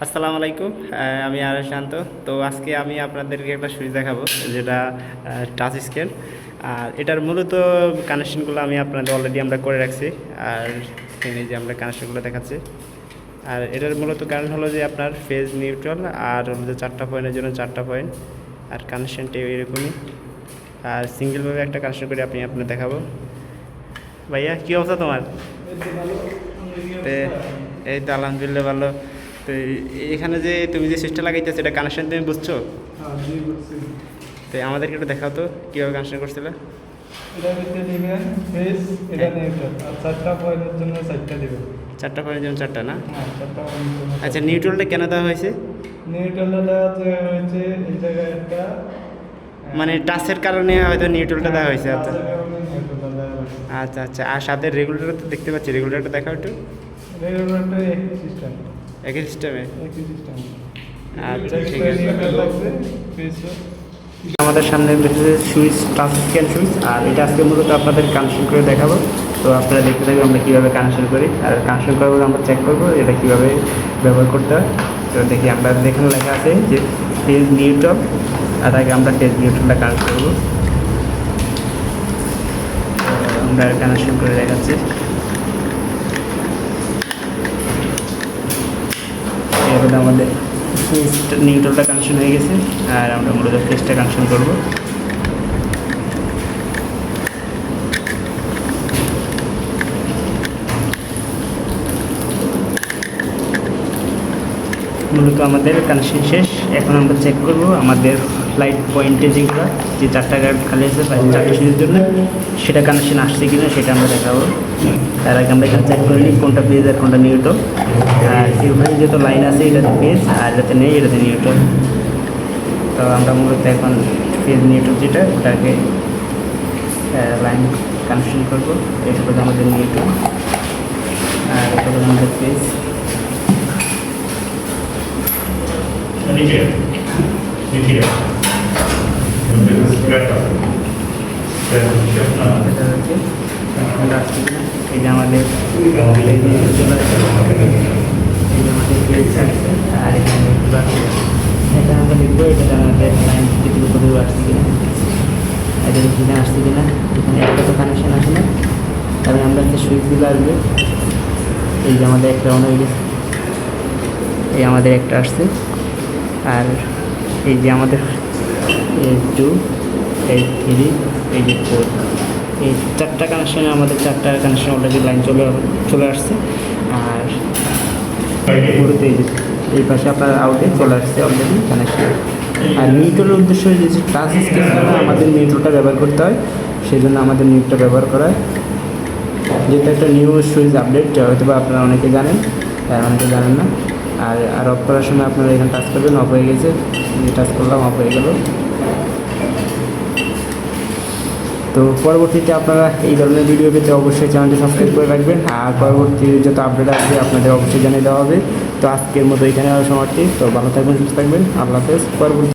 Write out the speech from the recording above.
আসসালামু আলাইকুম। আমি আর শান্ত। তো আজকে আমি আপনাদেরকে একটা সুইচ দেখাবো যেটা টাচ স্ক্রিন। আর এটার মূলত কানেকশনগুলো আমি আপনাদের অলরেডি আমরা করে রাখছি। আর এই যে আমরা কানেকশনগুলো দেখাচ্ছি। আর এটার মূলত কারণ হলো যে আপনার ফেজ নিউট্রাল আর হলো যে 4টা পয়েন্টের জন্য 4টা পয়েন্ট। আর কানেকশনটি এরকমই। আর সিঙ্গেলভাবে একটা কানেকশন করে আপনার দেখাবো। ভাইয়া কী অবস্থা তোমার? এই তো আলহামদুলিল্লাহ ভালো। তো এখানে যে তুমি যে সুইচটা লাগাইতেছো এটা কানেকশন তুমি বুঝছো? তো আমাদেরকে একটু দেখাও তো কীভাবে কানেকশন করছিলে। চারটা পয়েন্টের জন্য 4টা দিবে। 4টা পয়েন্টের জন্য 4টা না? হ্যাঁ, 4টা পয়েন্টের জন্য। আচ্ছা, নিউট্রালটা কেন দেওয়া হয়েছে? নিউট্রালটা দেওয়া হয়েছে এই জায়গায় একটা মানে টাচের কারণে হয়তো নিউট্রালটা দেওয়া হয়েছে। আচ্ছা টাচের কারণে নিউট্রালটা দেওয়া হয়েছে। আচ্ছা আচ্ছা। আর সাথে রেগুলেটর তো দেখতে পাচ্ছি, রেগুলেটরটা দেখাও একটু। রেগুলেটরটা একই সিস্টেম। একই সিস্টেমে? একই সিস্টেম। আচ্ছা ঠিক আছে। লাগবে পিছু আমাদের সামনে রয়েছে সুইচ, টাচ স্ক্যান সুইচ। আর এটা আজকে মূলত আপনাদের কানেকশন করে দেখাবো। তো আপনারা দেখতে থাকবেন আমরা কীভাবে কানেকশন করি। আর কানেকশন করার পর আমরা চেক করবো এটা কীভাবে ব্যবহার করতে হয়। তো দেখি আমরা এখানে লেখা আছে যে ফেজ নিউট্রাল। আর আগে আমরা ফেজ নিউট্রালটা কানেক্ট করবো। আমরা কানেকশন করে দেখাচ্ছি। এরপরে আমাদের ফেজটা নিউট্রালটা কানেকশন হয়ে গেছে। আর আমরা মূলত ফেজটা কানেকশন করবো। মূলত আমাদের কানেকশন শেষ। এখন আমরা চেক করব আমাদের লাইট পয়েন্টে যেগুলো যে 4টা গার্ড খালি আছে 4টা সুইচের জন্য সেটা কানেকশন আসছে কিনা সেটা আমরা দেখাবো। তার আগে আমরা এখানে চেক করে নিই কোনটা পেজ আর কোনটা নিউট্রাল। আর এখানে যত লাইন আছে এটাতে পেজ আর এটাতে নেই, এটাতে নিউট্রাল। তো আমরা মূলত এখন পেজ নিউট্রাল যেটা ওটাকে লাইন কানেকশন করবো। এটা হলো আমাদের নিউট্রাল আর এটা হলো আমাদের পেজ। এই যে আমাদের আর এখানে এটা আমরা লিখবো এটা আমাদের লাইন উপরে আসছে কিনা, এটা এখানে আসছে কিনা। এখানে একটা তো কানেকশন আসে না, তবে আমরা একটা সুইচগুলো আসবে। এই যে আমাদের একটা অন হয়ে গেছে, এই আমাদের একটা আসছে। আর এই যে আমাদের 2, 3, এই যে 4, এই 4টা কানেকশানে আমাদের 4টা কানেকশন অলরেডি লাইন চলে আসছে। আর পুরোতে এই পাশে আপনার আউটে চলে আসছে অলরেডি কানেকশন। আর নিউট্রালের উদ্দেশ্য যে টাচ স্ক্রিন আমাদের নিউট্রালটা ব্যবহার করতে হয়, সেই জন্য আমাদের নিউট্রালটা ব্যবহার করা হয়। যেটা একটা নিউ সুইচ আপডেট, হয়তো বা আপনারা অনেকে জানেন, অনেকে জানেন না। আর অফ করার সময় আপনারা এখানে টাচ করবেন, অফ হয়ে গেছে, টাচ করলাম অফ হয়ে গেল। তো পরবর্তীতে আপনারা এই ধরনের ভিডিও পেতে অবশ্যই চ্যানেলটি সাবস্ক্রাইব করে রাখবেন। আর পরবর্তী যত আপডেট আসবে আপনাদের অবশ্যই জানিয়ে দেওয়া হবে। তো আজকের মতো এখানে সমাপ্তি। তো ভালো থাকবেন, সুস্থ থাকবেন, আল্লাহ হাফেজ। পরবর্তী